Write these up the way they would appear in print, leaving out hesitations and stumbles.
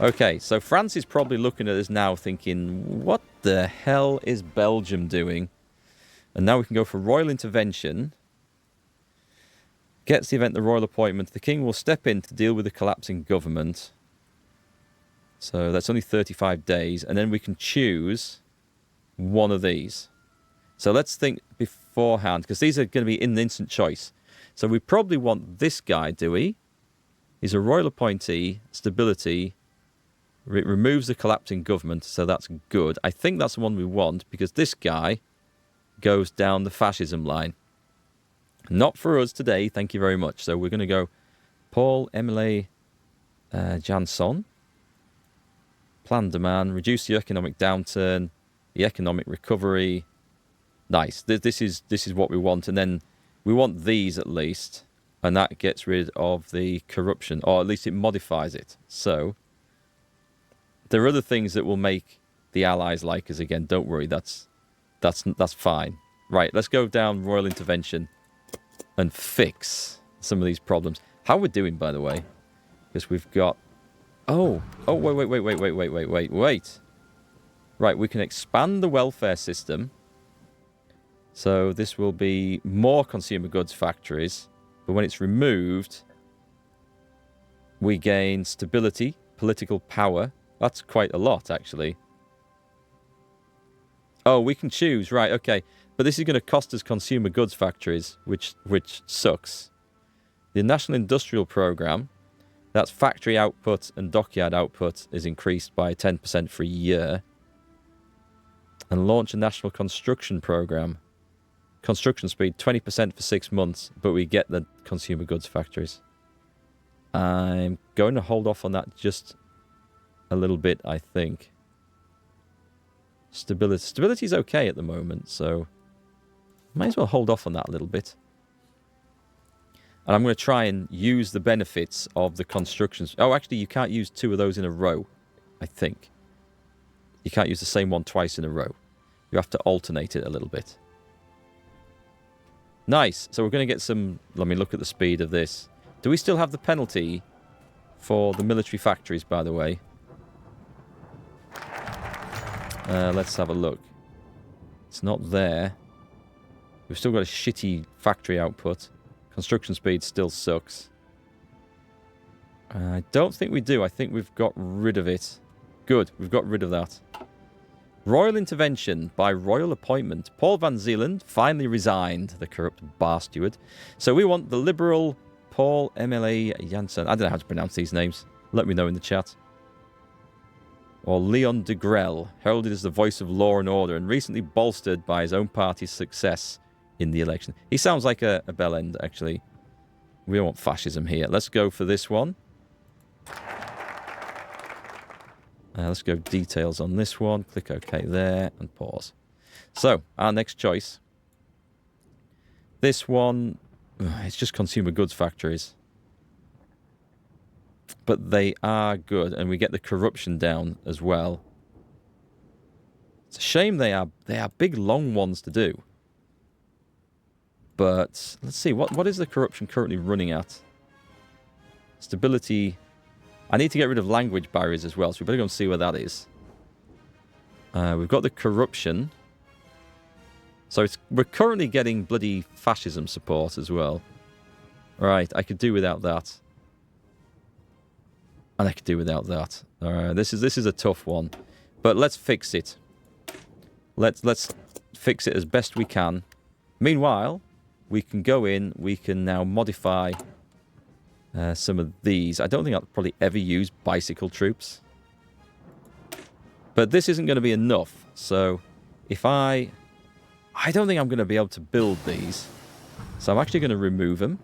Okay, so France is probably looking at us now thinking, what the hell is Belgium doing? And now we can go for royal intervention. Gets the event the royal appointment. The king will step in to deal with the collapsing government. So that's only 35 days. And then we can choose one of these. So let's think beforehand, because these are going to be in instant choice. So we probably want this guy, do we? He's a royal appointee, stability. It removes the collapsing government, so that's good. I think that's the one we want, because this guy goes down the fascism line. Not for us today, thank you very much. So we're going to go Paul-Émile Janson. Plan demand, reduce the economic downturn, the economic recovery. Nice. This is what we want. And then we want these at least. And that gets rid of the corruption. Or at least it modifies it. So there are other things that will make the Allies like us again. Don't worry. That's fine. Right. Let's go down royal intervention and fix some of these problems. How we're doing, by the way. Because we've got... Oh, wait. Right, we can expand the welfare system. So this will be more consumer goods factories. But when it's removed, we gain stability, political power. That's quite a lot, actually. Oh, we can choose. Right, okay. But this is going to cost us consumer goods factories, which sucks. The National Industrial Programme, that's factory output and dockyard output, is increased by 10% for a year. And launch a national construction programme. Construction speed, 20% for 6 months, but we get the consumer goods factories. I'm going to hold off on that just a little bit, I think. Stability is okay at the moment, so might as well hold off on that a little bit. And I'm going to try and use the benefits of the constructions. Oh, actually, you can't use 2 of those in a row, I think. You can't use the same one twice in a row. You have to alternate it a little bit. Nice. So we're going to get some... Let me look at the speed of this. Do we still have the penalty for the military factories, by the way? Let's have a look. It's not there. We've still got a shitty factory output. Construction speed still sucks. I don't think we do. I think we've got rid of it. Good. We've got rid of that. Royal intervention by royal appointment. Paul van Zeeland finally resigned, the corrupt bar steward. So we want the liberal Paul-Émile Janson. I don't know how to pronounce these names. Let me know in the chat. Or Leon de Grelle, heralded as the voice of law and order and recently bolstered by his own party's success in the election. He sounds like a bell end, actually. We don't want fascism here. Let's go for this one. Let's go details on this one. Click OK there and pause. So, our next choice. This one, it's just consumer goods factories. But they are good, and we get the corruption down as well. It's a shame they are big, long ones to do. But let's see, what is the corruption currently running at? Stability. I need to get rid of language barriers as well, so we better go and see where that is. We've got the corruption. So we're currently getting bloody fascism support as well. Right, I could do without that. And I could do without that. Alright, this is a tough one. But let's fix it. Let's fix it as best we can. Meanwhile, we can go in, we can now modify some of these. I don't think I'll probably ever use bicycle troops. But this isn't going to be enough. So if I don't think I'm going to be able to build these. So I'm actually going to remove them.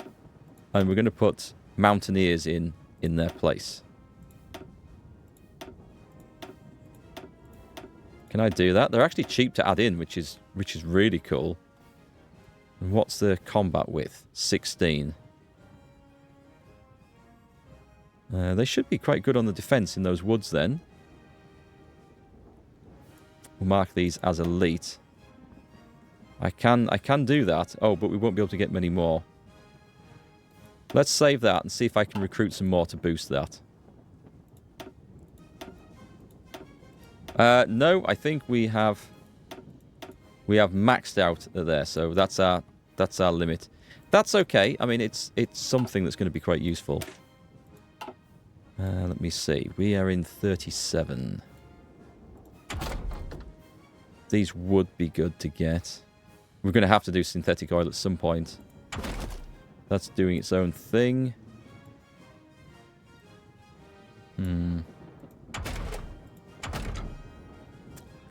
And we're going to put mountaineers in their place. Can I do that? They're actually cheap to add in, which is really cool. And what's the combat width? 16. They should be quite good on the defense in those woods then. We'll mark these as elite. I can do that. Oh, but we won't be able to get many more. Let's save that and see if I can recruit some more to boost that. No, I think we have maxed out there, so that's our limit. That's okay. I mean, it's something that's going to be quite useful. Let me see. We are in 37. These would be good to get. We're going to have to do synthetic oil at some point. That's doing its own thing.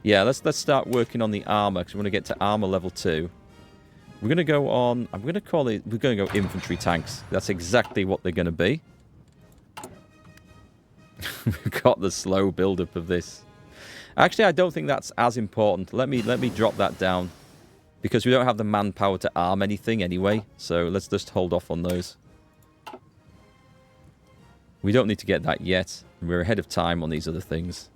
Yeah, let's start working on the armor, because we want to get to armor level 2. We're going to go on... we're going to go infantry tanks. That's exactly what they're going to be. We've got the slow build-up of this. Actually, I don't think that's as important. Let me drop that down, because we don't have the manpower to arm anything anyway. So let's just hold off on those. We don't need to get that yet. We're ahead of time on these other things.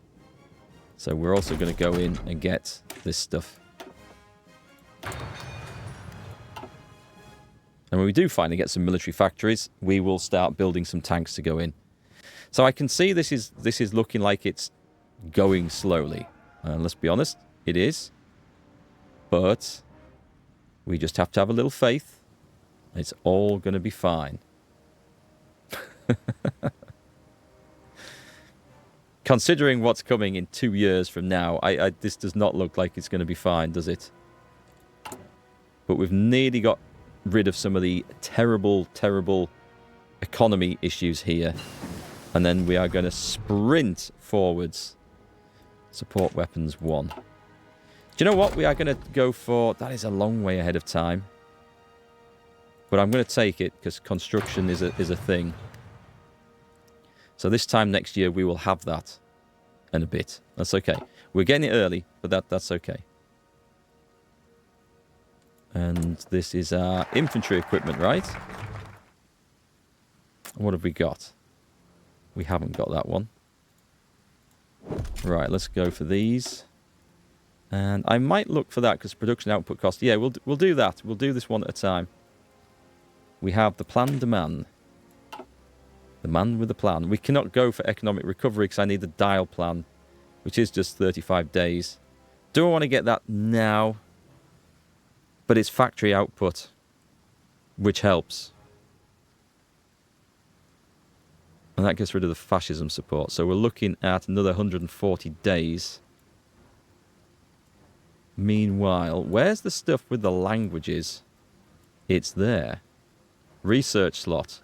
So we're also going to go in and get this stuff. And when we do finally get some military factories, we will start building some tanks to go in. So I can see this is looking like it's going slowly. Let's be honest, it is. But we just have to have a little faith. It's all going to be fine. Considering what's coming in 2 years from now, this does not look like it's going to be fine, does it? But we've nearly got rid of some of the terrible, terrible economy issues here. And then we are going to sprint forwards. Support weapons 1. Do you know what? We are going to go for... That is a long way ahead of time. But I'm going to take it, because construction is a thing. So this time next year, we will have that in a bit. That's okay. We're getting it early, but that's okay. And this is our infantry equipment, right? What have we got? We haven't got that one. Right, let's go for these. And I might look for that, because production output cost. Yeah, we'll do that. We'll do this one at a time. We have the plan de man. The man with the plan. We cannot go for economic recovery because I need the dial plan, which is just 35 days. Do I want to get that now? But it's factory output, which helps. And that gets rid of the fascism support. So we're looking at another 140 days. Meanwhile, where's the stuff with the languages? It's there. Research slot.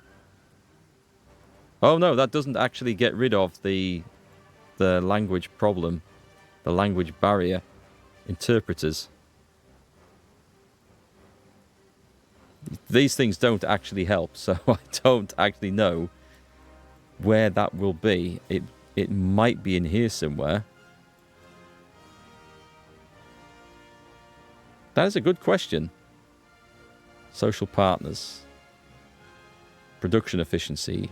Oh no, that doesn't actually get rid of the language problem. The language barrier. Interpreters. These things don't actually help, so I don't actually know where that will be. It might be in here somewhere. That is a good question. Social partners. Production efficiency.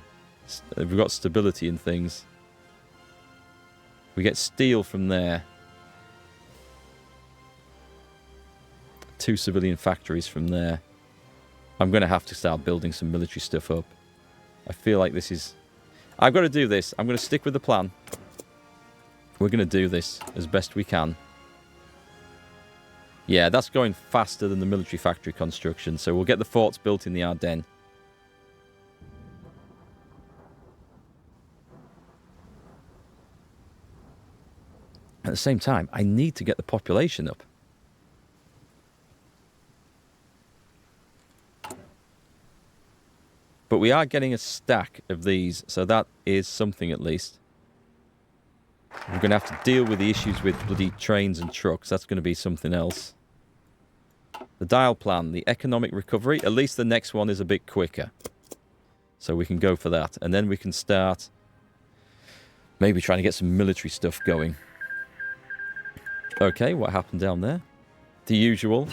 We've got stability in things. We get steel from there. 2 civilian factories from there. I'm going to have to start building some military stuff up. I feel like this is... I've got to do this. I'm going to stick with the plan. We're going to do this as best we can. Yeah, that's going faster than the military factory construction. So we'll get the forts built in the Ardennes. At the same time, I need to get the population up. But we are getting a stack of these, so that is something at least. We're going to have to deal with the issues with bloody trains and trucks. That's going to be something else. The dial plan, the economic recovery, at least the next one is a bit quicker. So we can go for that. And then we can start maybe trying to get some military stuff going. Okay, what happened down there? The usual.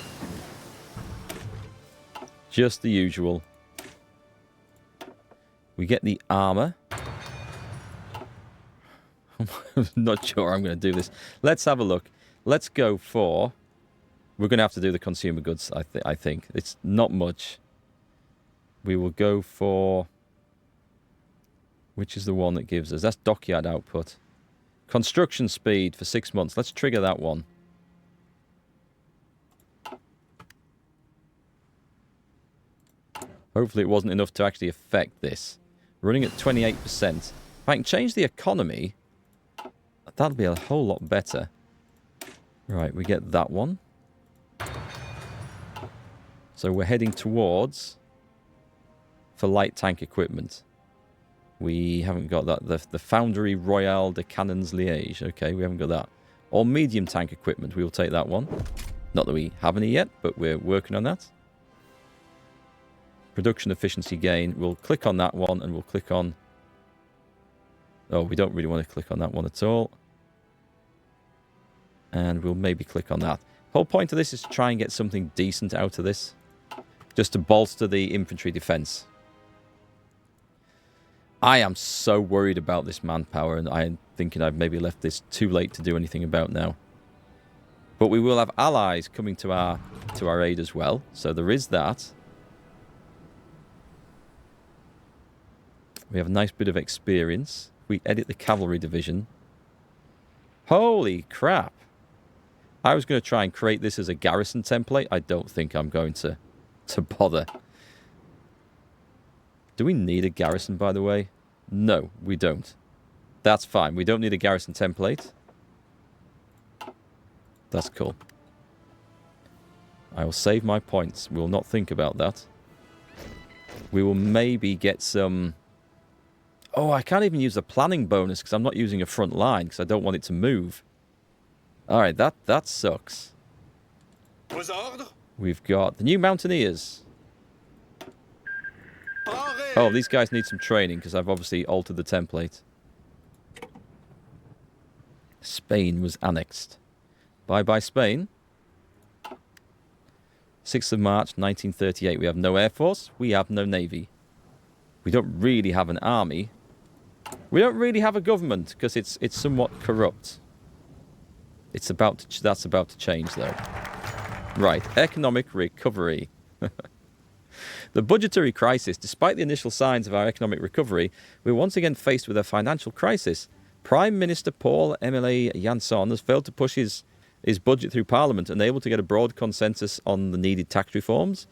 Just the usual. We get the armor. I'm not sure I'm going to do this. Let's have a look. Let's go for... We're going to have to do the consumer goods, I think. It's not much. We will go for... Which is the one that gives us? That's dockyard output. Construction speed for 6 months. Let's trigger that one. Hopefully it wasn't enough to actually affect this. Running at 28%. If I can change the economy, that'll be a whole lot better. Right, we get that one. So we're heading towards for light tank equipment. We haven't got that. The Foundry Royale de Cannons Liège. Okay, we haven't got that. Or medium tank equipment. We will take that one. Not that we have any yet, but we're working on that. Production efficiency gain. We'll click on that one and we'll click on... Oh, we don't really want to click on that one at all. And we'll maybe click on that. The whole point of this is to try and get something decent out of this. Just to bolster the infantry defense. I am so worried about this manpower, and I'm thinking I've maybe left this too late to do anything about now. But we will have allies coming to our aid as well, so there is that. We have a nice bit of experience. We edit the cavalry division. Holy crap! I was going to try and create this as a garrison template. I don't think I'm going to bother. Do we need a garrison, by the way? No, we don't. That's fine. We don't need a garrison template. That's cool. I will save my points. We will not think about that. We will maybe get some... Oh, I can't even use the planning bonus because I'm not using a front line because I don't want it to move. Alright, that sucks. We've got the new Mountaineers. Oh, these guys need some training because I've obviously altered the template. Spain was annexed. Bye-bye, Spain. 6th of March, 1938. We have no air force. We have no navy. We don't really have an army. We don't really have a government because it's somewhat corrupt. That's about to change, though. Right, economic recovery. The budgetary crisis. Despite the initial signs of our economic recovery, we're once again faced with a financial crisis. Prime Minister Paul-Emile Janson has failed to push his budget through Parliament, unable to get a broad consensus on the needed tax reforms.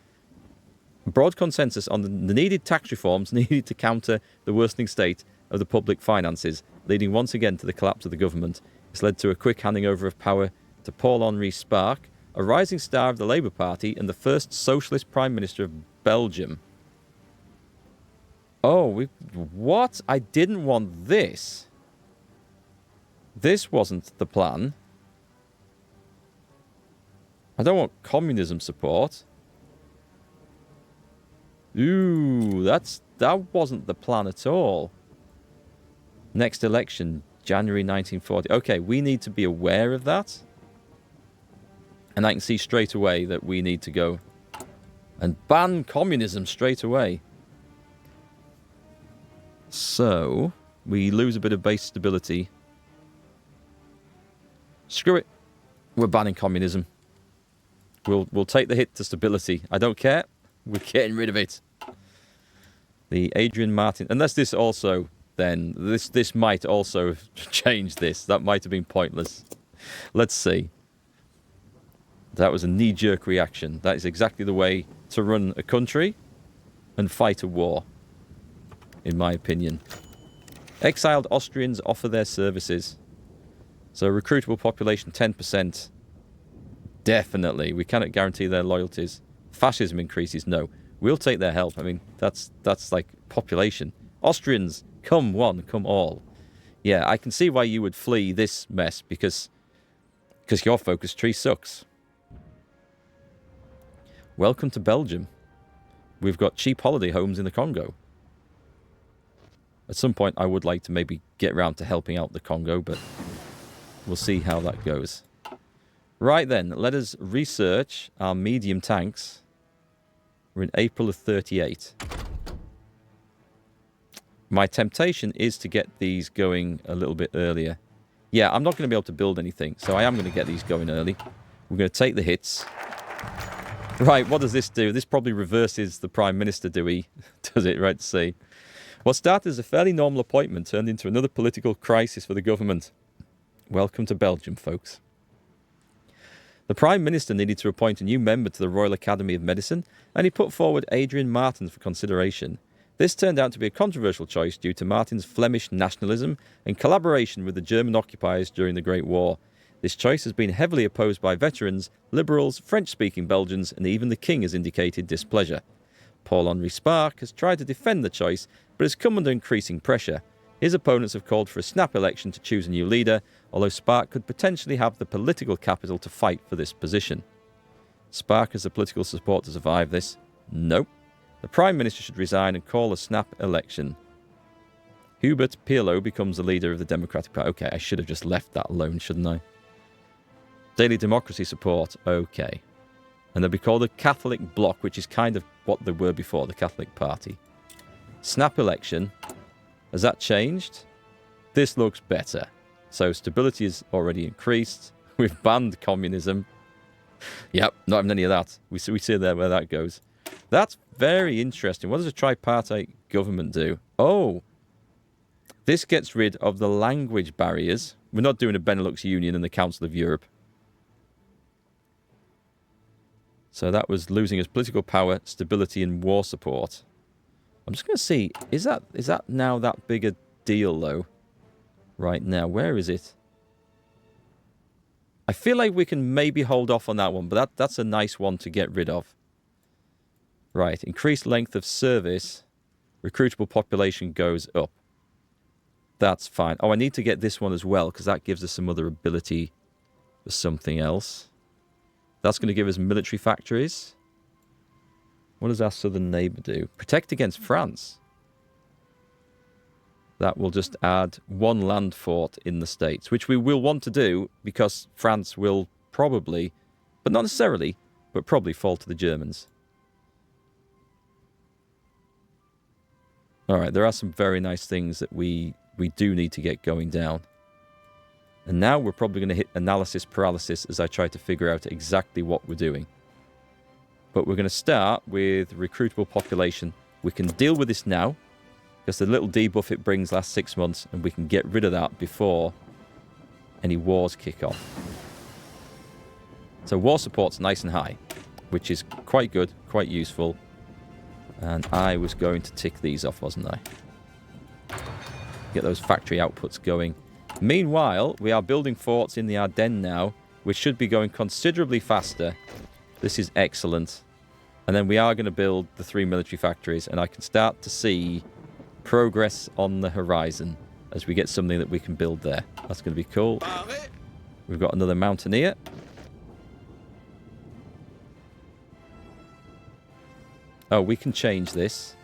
A broad consensus on the needed tax reforms needed to counter the worsening state of the public finances, leading once again to the collapse of the government. It's led to a quick handing over of power to Paul-Henri Spaak, a rising star of the Labour Party and the first socialist Prime Minister of Belgium. Oh, what? I didn't want this. This wasn't the plan. I don't want communism support. Ooh, that wasn't the plan at all. Next election, January 1940. Okay, we need to be aware of that. And I can see straight away that we need to go and ban communism straight away. So, we lose a bit of base stability. Screw it. We're banning communism. We'll take the hit to stability. I don't care. We're getting rid of it. The Adriaan Martens. Unless this also, then, this might also change this. That might have been pointless. Let's see. That was a knee-jerk reaction. That is exactly the way to run a country and fight a war, in my opinion. Exiled Austrians offer their services. So recruitable population 10%. Definitely. We cannot guarantee their loyalties. Fascism increases. No. We'll take their help. I mean, that's like population. Austrians, come one, come all. Yeah, I can see why you would flee this mess because your focus tree sucks. Welcome to Belgium. We've got cheap holiday homes in the Congo. At some point, I would like to maybe get around to helping out the Congo, but we'll see how that goes. Right then, let us research our medium tanks. We're in April of 38. My temptation is to get these going a little bit earlier. Yeah, I'm not going to be able to build anything, so I am going to get these going early. We're going to take the hits. Right, what does this do? This probably reverses the Prime Minister, does it? Right, to see. What started as a fairly normal appointment turned into another political crisis for the government. Welcome to Belgium, folks. The Prime Minister needed to appoint a new member to the Royal Academy of Medicine, and he put forward Adriaan Martens for consideration. This turned out to be a controversial choice due to Martens' Flemish nationalism and collaboration with the German occupiers during the Great War. This choice has been heavily opposed by veterans, liberals, French-speaking Belgians, and even the King has indicated displeasure. Paul-Henri Spaak has tried to defend the choice, but has come under increasing pressure. His opponents have called for a snap election to choose a new leader, although Spaak could potentially have the political capital to fight for this position. Spaak has the political support to survive this? Nope. The Prime Minister should resign and call a snap election. Hubert Pirlo becomes the leader of the Democratic Party. Okay, I should have just left that alone, shouldn't I? Daily democracy support. Okay. And they'll be called the Catholic Bloc, which is kind of what they were before, the Catholic Party. Snap election. Has that changed? This looks better. So stability is already increased. We've banned communism. Yep, not having any of that. We see there where that goes. That's very interesting. What does a tripartite government do? Oh, this gets rid of the language barriers. We're not doing a Benelux Union and the Council of Europe. So that was losing us political power, stability, and war support. I'm just going to see, is that now that big a deal, though? Right now, where is it? I feel like we can maybe hold off on that one, but that's a nice one to get rid of. Right, increased length of service, recruitable population goes up. That's fine. Oh, I need to get this one as well, because that gives us some other ability for something else. That's going to give us military factories. What does our southern neighbour do? Protect against France. That will just add one land fort in the States, which we will want to do because France will probably, but not necessarily, but probably fall to the Germans. All right, there are some very nice things that we do need to get going down. And now we're probably going to hit analysis paralysis as I try to figure out exactly what we're doing. But we're going to start with recruitable population. We can deal with this now, because the little debuff it brings lasts 6 months, and we can get rid of that before any wars kick off. So war support's nice and high, which is quite good, quite useful. And I was going to tick these off, wasn't I? Get those factory outputs going. Meanwhile, we are building forts in the Ardennes now, which should be going considerably faster. This is excellent. And then we are going to build the 3 military factories, and I can start to see progress on the horizon as we get something that we can build there. That's going to be cool. We've got another mountaineer. Oh, we can change this.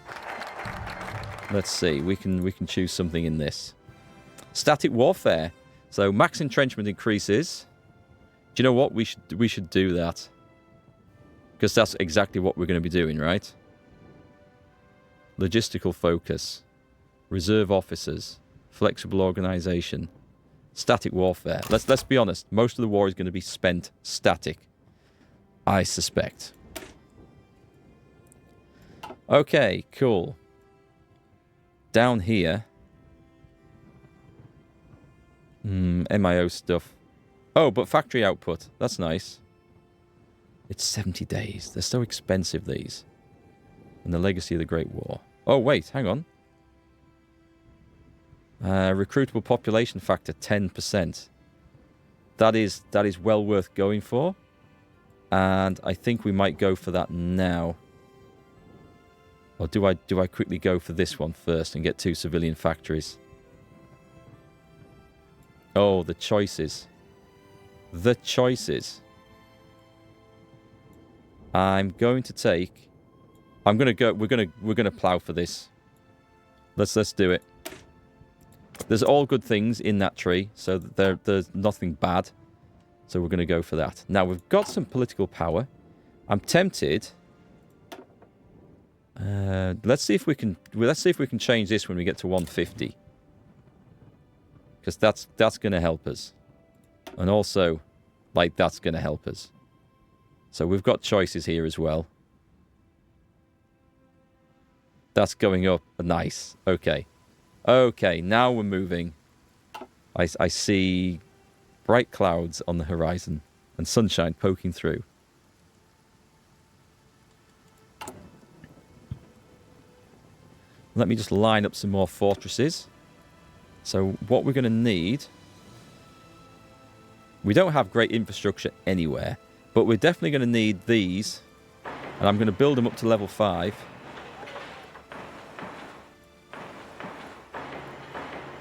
Let's see. We can choose something in this. Static warfare. So max entrenchment increases. Do you know what? We should do that. Because that's exactly what we're going to be doing, right? Logistical focus. Reserve officers. Flexible organization. Static warfare. Let's be honest. Most of the war is going to be spent static. I suspect. Okay, cool. Down here. MIO stuff. Oh, but factory output. That's nice. It's 70 days. They're so expensive, these. And the legacy of the Great War. Oh, wait, hang on. Recruitable population factor, 10%. That is well worth going for. And I think we might go for that now. Or do I quickly go for this one first and get 2 civilian factories? Oh, the choices. The choices. I'm going to take... I'm going to go... We're going to plow for this. Let's do it. There's all good things in that tree, so there's nothing bad. So we're going to go for that. Now, we've got some political power. I'm tempted... let's see if we can change this when we get to 150. Because that's going to help us. And also, like, that's going to help us. So we've got choices here as well. That's going up. Nice. Okay. Okay, now we're moving. I see bright clouds on the horizon and sunshine poking through. Let me just line up some more fortresses. So what we're going to need... We don't have great infrastructure anywhere, but we're definitely going to need these. And I'm going to build them up to level 5.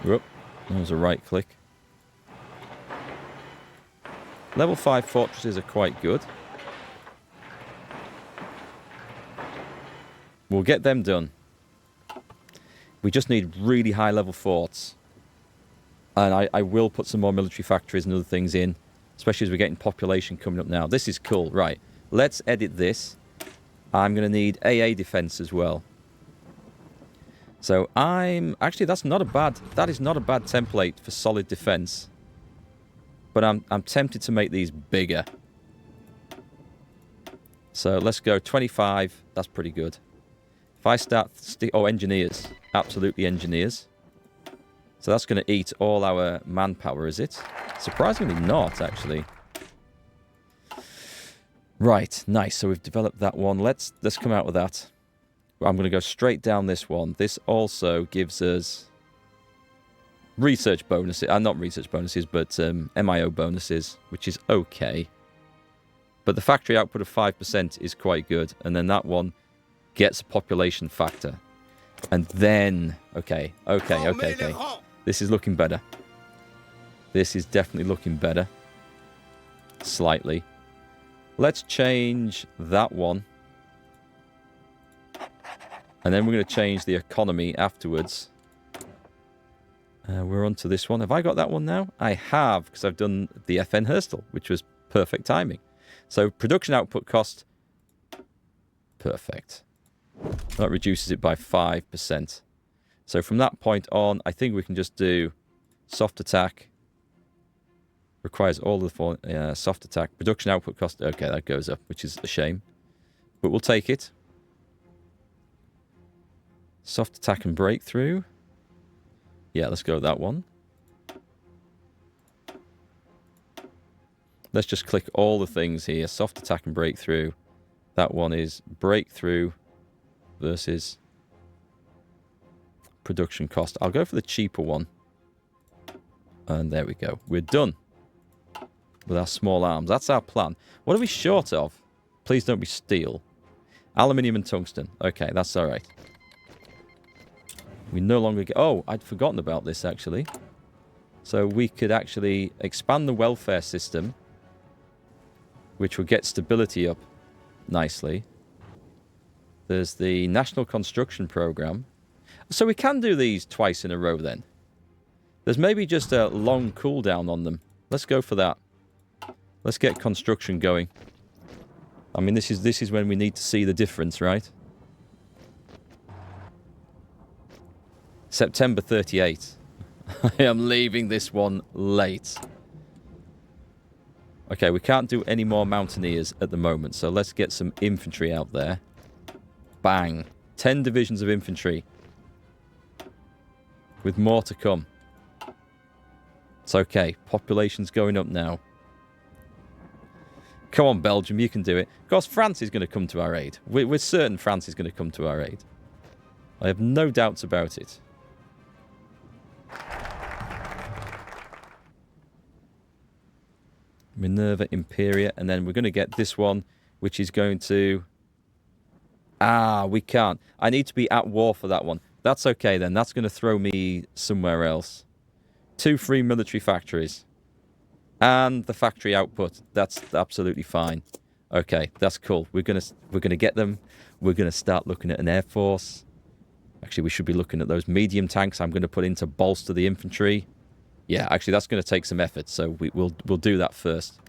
Whoop, that was a right click. Level 5 fortresses are quite good. We'll get them done. We just need really high level forts. And I will put some more military factories and other things in, especially as we're getting population coming up now. This is cool. Right, let's edit this. I'm going to need AA defense as well. So actually that is not a bad template for solid defense. But I'm tempted to make these bigger. So let's go 25. That's pretty good. If I start... engineers. Absolutely engineers. So that's going to eat all our manpower, is it? Surprisingly not, actually. Right, nice. So we've developed that one. Let's come out with that. I'm going to go straight down this one. This also gives us research bonuses. Not research bonuses, but MIO bonuses, which is okay. But the factory output of 5% is quite good. And then that one gets a population factor. And then... Okay. This is looking better. This is definitely looking better. Slightly. Let's change that one. And then we're going to change the economy afterwards. We're on to this one. Have I got that one now? I have, because I've done the FN Herstal, which was perfect timing. So production output cost. Perfect. That reduces it by 5%. So from that point on, I think we can just do soft attack. Requires all of the soft attack. Production output cost. Okay, that goes up, which is a shame. But we'll take it. Soft attack and breakthrough. Yeah, let's go with that one. Let's just click all the things here. Soft attack and breakthrough. That one is breakthrough versus production cost. I'll go for the cheaper one. And there we go. We're done with our small arms. That's our plan. What are we short of? Please don't be steel. Aluminium and tungsten. Okay, that's all right. We no longer get... Oh, I'd forgotten about this, actually. So we could actually expand the welfare system, which will get stability up nicely. There's the National Construction Program. So we can do these twice in a row, then. There's maybe just a long cooldown on them. Let's go for that. Let's get construction going. I mean, this is when we need to see the difference, right? September 38. I am leaving this one late. Okay, we can't do any more mountaineers at the moment, so let's get some infantry out there. Bang. 10 divisions of infantry. With more to come. It's okay. Population's going up now. Come on, Belgium, you can do it. Of course, France is going to come to our aid. We're certain France is going to come to our aid. I have no doubts about it. Minerva Imperia, and then we're going to get this one, which is going to... we can't. I need to be at war for that one. That's okay then. That's going to throw me somewhere else. 2 free military factories. And the factory output. That's absolutely fine. Okay, that's cool. We're gonna get them. We're going to start looking at an air force. Actually, we should be looking at those medium tanks I'm going to put in to bolster the infantry. Yeah, actually, that's going to take some effort, so we'll do that first.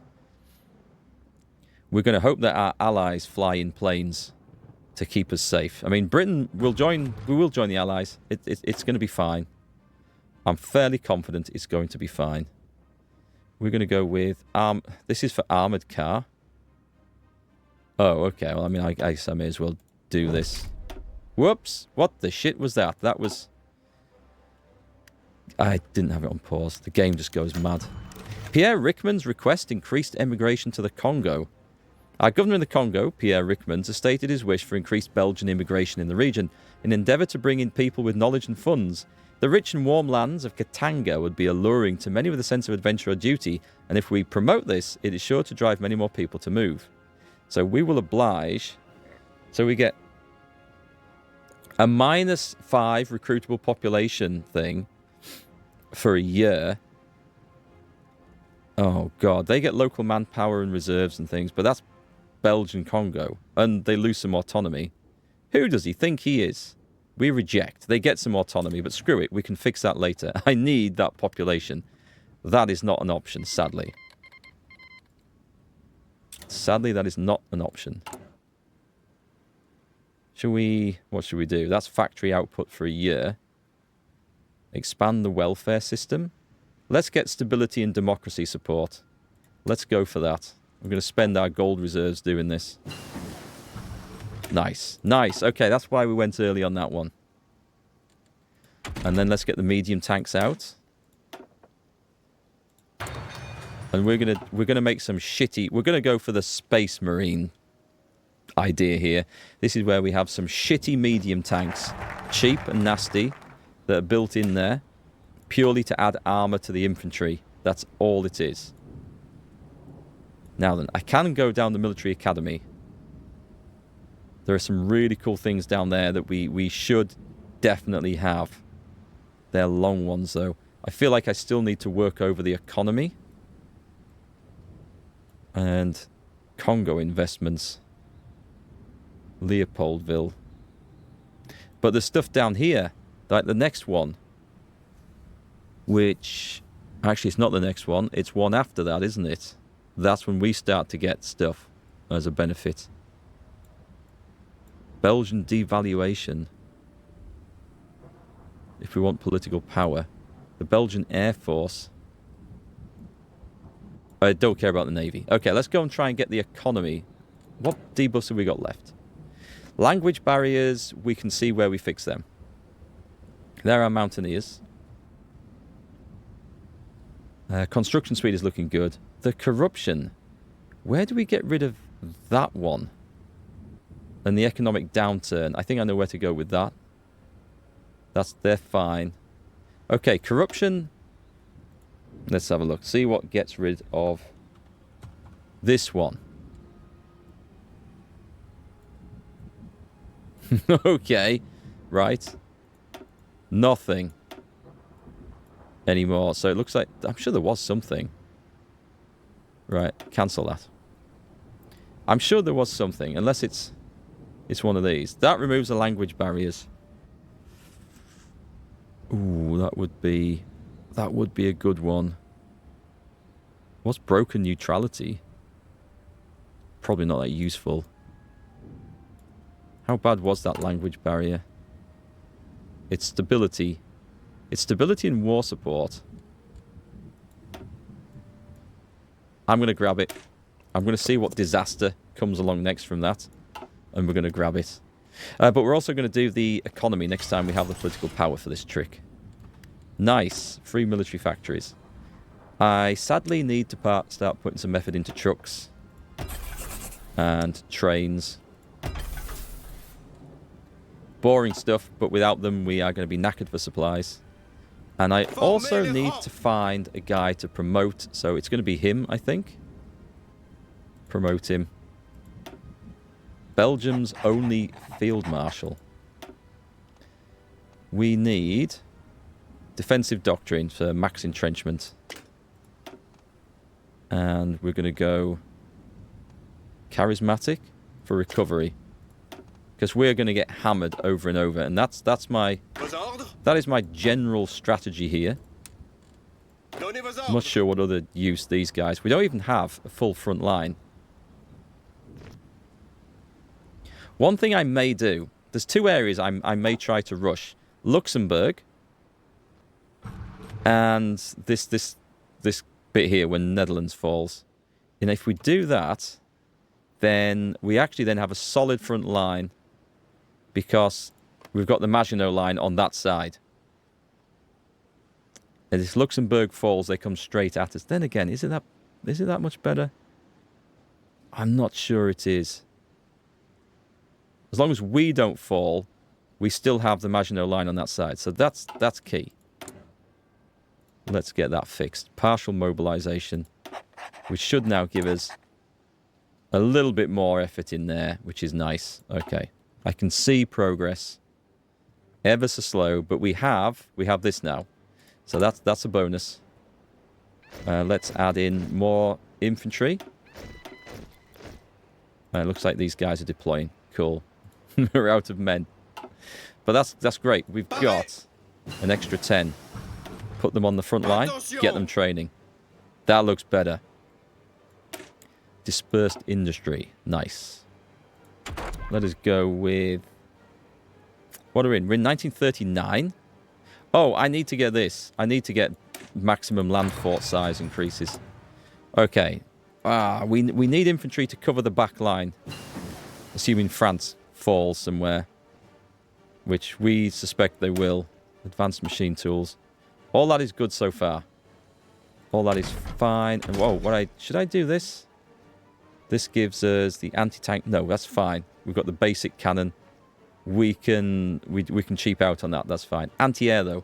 We're going to hope that our allies fly in planes to keep us safe. I mean, Britain will join... We will join the allies. It's going to be fine. I'm fairly confident it's going to be fine. We're going to go with... this is for armoured car. Oh, okay. Well, I mean, I guess I may as well do this. Whoops! What the shit was that? That was... I didn't have it on pause. The game just goes mad. Pierre Ryckmans request increased emigration to the Congo. Our governor in the Congo, Pierre Ryckmans, has stated his wish for increased Belgian immigration in the region in an endeavour to bring in people with knowledge and funds. The rich and warm lands of Katanga would be alluring to many with a sense of adventure or duty, and if we promote this, it is sure to drive many more people to move. So we will oblige. So we get a -5 recruitable population thing for a year. Oh, God. They get local manpower and reserves and things, but that's Belgian Congo, and they lose some autonomy. Who does he think he is? We reject. They get some autonomy, but screw it. We can fix that later. I need that population. That is not an option, sadly. Sadly, that is not an option. What should we do? That's factory output for a year. Expand the welfare system. Let's get stability and democracy support. Let's go for that. We're going to spend our gold reserves doing this. Nice. Nice. Okay, that's why we went early on that one. And then let's get the medium tanks out. And we're gonna make some shitty... We're going to go for the Space Marine idea here. This is where we have some shitty medium tanks. Cheap and nasty. That are built in there. Purely to add armour to the infantry. That's all it is. Now then, I can go down the military academy. There are some really cool things down there that we should definitely have. They're long ones, though. I feel like I still need to work over the economy. And Congo investments. Leopoldville. But there's stuff down here, like the next one. Which, actually it's not the next one, it's one after that, isn't it? That's when we start to get stuff as a benefit. Belgian devaluation. If we want political power. The Belgian Air Force. I don't care about the Navy. Okay, let's go and try and get the economy. What debuffs have we got left? Language barriers, we can see where we fix them. There are mountaineers. Construction speed is looking good. The corruption. Where do we get rid of that one? And the economic downturn. I think I know where to go with that. They're fine. Okay, corruption. Let's have a look. See what gets rid of this one. Okay. Right. Nothing anymore. So it looks like... I'm sure there was something. Right. Cancel that. I'm sure there was something. Unless it's one of these. That removes the language barriers. Ooh, that would be a good one. What's broken neutrality? Probably not that useful. How bad was that language barrier? It's stability. It's stability and war support. I'm going to grab it. I'm going to see what disaster comes along next from that. And we're going to grab it. But we're also going to do the economy next time we have the political power for this trick. Nice. Free military factories. I sadly need to start putting some effort into trucks. And trains. Boring stuff, but without them we are going to be knackered for supplies. And I also need to find a guy to promote. So it's going to be him, I think. Promote him. Belgium's only field marshal. We need defensive doctrine for max entrenchment. And we're going to go charismatic for recovery. Because we're going to get hammered over and over. And that is my general strategy here. I'm not sure what other use these guys. We don't even have a full front line. One thing I may do. There's two areas I may try to rush. Luxembourg. And this bit here when Netherlands falls. And if we do that, then we actually then have a solid front line. Because we've got the Maginot line on that side. And if Luxembourg falls, they come straight at us. Then again, is it that much better? I'm not sure it is. As long as we don't fall, we still have the Maginot Line on that side. So that's key. Let's get that fixed. Partial mobilization, which should now give us a little bit more effort in there, which is nice. Okay. I can see progress. Ever so slow, but we have this now. So that's a bonus. Let's add in more infantry. It looks like these guys are deploying. Cool. We're out of men. But that's great. We've got an extra 10. Put them on the front line. Get them training. That looks better. Dispersed industry. Nice. Let us go with... What are we in? We're in 1939. Oh, I need to get this. I need to get maximum land fort size increases. Okay. We need infantry to cover the back line. Assuming France falls somewhere. Which we suspect they will. Advanced machine tools. All that is good so far. All that is fine. And whoa, should I do this? This gives us the anti-tank. No, that's fine. We've got the basic cannon. We can cheap out on that. That's fine. Anti-air though.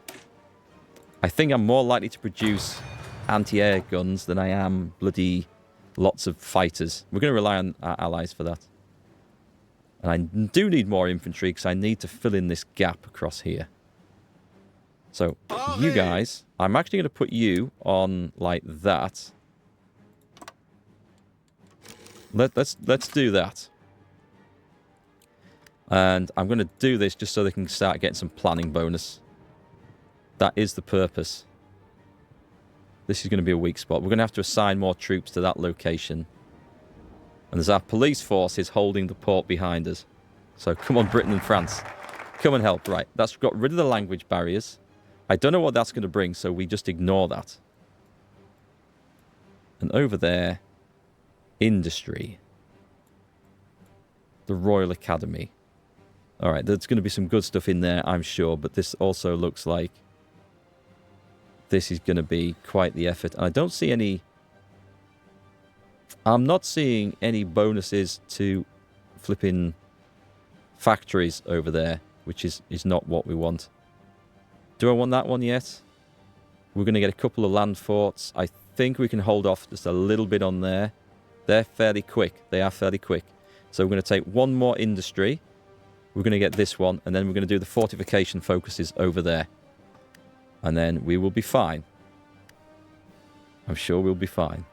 I think I'm more likely to produce anti-air guns than I am bloody lots of fighters. We're going to rely on our allies for that. And I do need more infantry because I need to fill in this gap across here. So, you guys, I'm actually going to put you on like that. Let's do that. And I'm going to do this just so they can start getting some planning bonus. That is the purpose. This is going to be a weak spot. We're going to have to assign more troops to that location. And there's our police forces holding the port behind us. So come on, Britain and France. Come and help. Right, that's got rid of the language barriers. I don't know what that's going to bring, so we just ignore that. And over there, industry. The Royal Academy. All right, there's going to be some good stuff in there, I'm sure. But this also looks like this is going to be quite the effort. And I don't see any... I'm not seeing any bonuses to flipping factories over there, which is not what we want. Do I want that one yet? We're going to get a couple of land forts. I think we can hold off just a little bit on there. They're fairly quick. They are fairly quick. So we're going to take one more industry. We're going to get this one, and then we're going to do the fortification focuses over there. And then we will be fine. I'm sure we'll be fine.